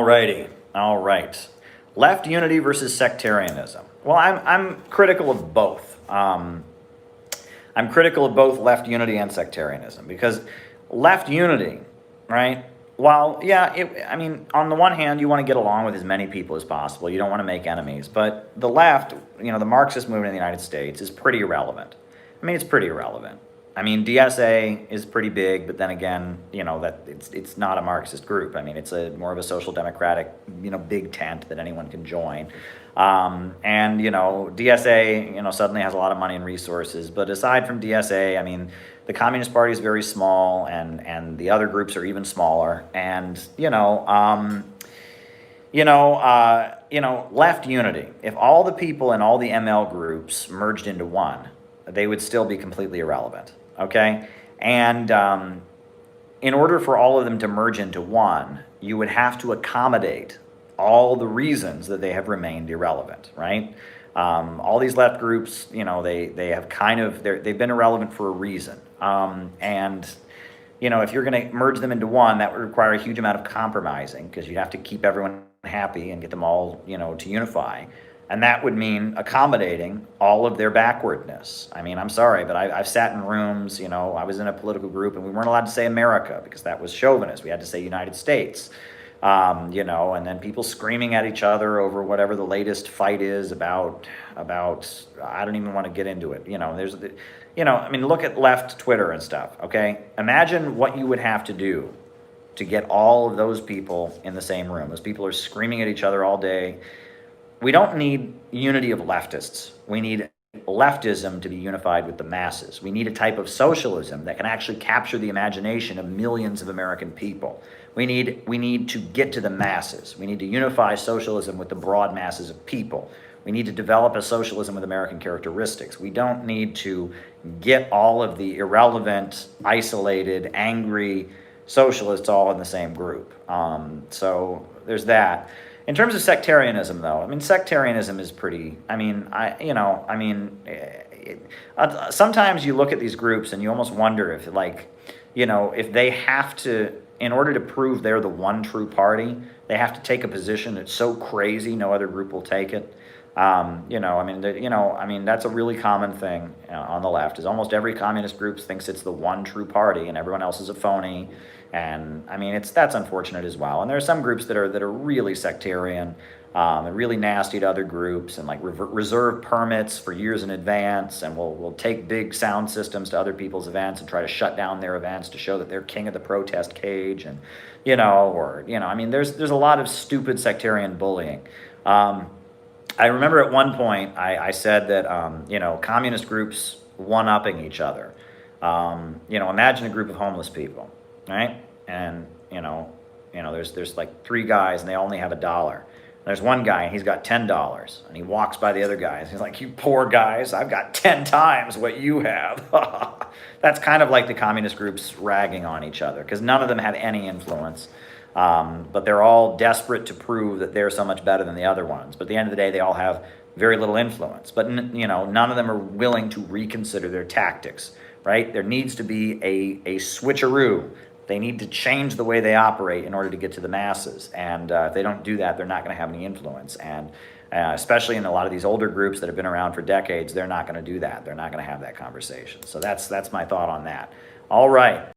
Alrighty, all right. Left unity versus sectarianism. Well, I'm critical of both. I'm critical of both left unity and sectarianism because left unity, right? While I mean, on the one hand, you want to get along with as many people as possible. You don't want to make enemies. But the left, the Marxist movement in the United States is pretty irrelevant. I mean, it's pretty irrelevant. I mean, DSA is pretty big, but then again, that it's not a Marxist group. I mean, it's a more of a social democratic, big tent that anyone can join. And DSA, suddenly has a lot of money and resources. But aside from DSA, I mean, the Communist Party is very small, and the other groups are even smaller. And left unity. If all the people in all the ML groups merged into one, they would still be completely irrelevant. Okay, and in order for all of them to merge into one, you would have to accommodate all the reasons that they have remained irrelevant, right? All these left groups, they have they've been irrelevant for a reason. And if you're going to merge them into one, that would require a huge amount of compromising because you'd have to keep everyone happy and get them all, to unify. And that would mean accommodating all of their backwardness. I mean, I'm sorry, but I've sat in rooms, I was in a political group and we weren't allowed to say America because that was chauvinist. We had to say United States, and then people screaming at each other over whatever the latest fight is about, I don't even want to get into it. I mean, look at left Twitter and stuff, okay? Imagine what you would have to do to get all of those people in the same room. Those people are screaming at each other all day. We don't need unity of leftists. We need leftism to be unified with the masses. We need a type of socialism that can actually capture the imagination of millions of American people. We need to get to the masses. We need to unify socialism with the broad masses of people. We need to develop a socialism with American characteristics. We don't need to get all of the irrelevant, isolated, angry socialists all in the same group. So there's that. In terms of sectarianism, though, I mean, sectarianism is pretty. Sometimes you look at these groups and you almost wonder if, if they have to, in order to prove they're the one true party, they have to take a position that's so crazy no other group will take it. That's a really common thing on the left. Is almost every communist group thinks it's the one true party, and everyone else is a phony. And I mean, that's unfortunate as well. And there are some groups that are really sectarian, and really nasty to other groups, and like reserve permits for years in advance, and will take big sound systems to other people's events and try to shut down their events to show that they're king of the protest cage, and there's a lot of stupid sectarian bullying. I remember at one point I said that communist groups one-upping each other. Imagine a group of homeless people, right? And there's like three guys and they only have $1. There's one guy and he's got $10, and he walks by the other guys. He's like, "You poor guys, I've got 10 times what you have." That's kind of like the communist groups ragging on each other because none of them have any influence. But they're all desperate to prove that they're so much better than the other ones. But at the end of the day, they all have very little influence. But none of them are willing to reconsider their tactics, right? There needs to be a switcheroo. They need to change the way they operate in order to get to the masses. And if they don't do that, they're not going to have any influence. And especially in a lot of these older groups that have been around for decades, they're not going to do that. They're not going to have that conversation. So that's my thought on that. All right.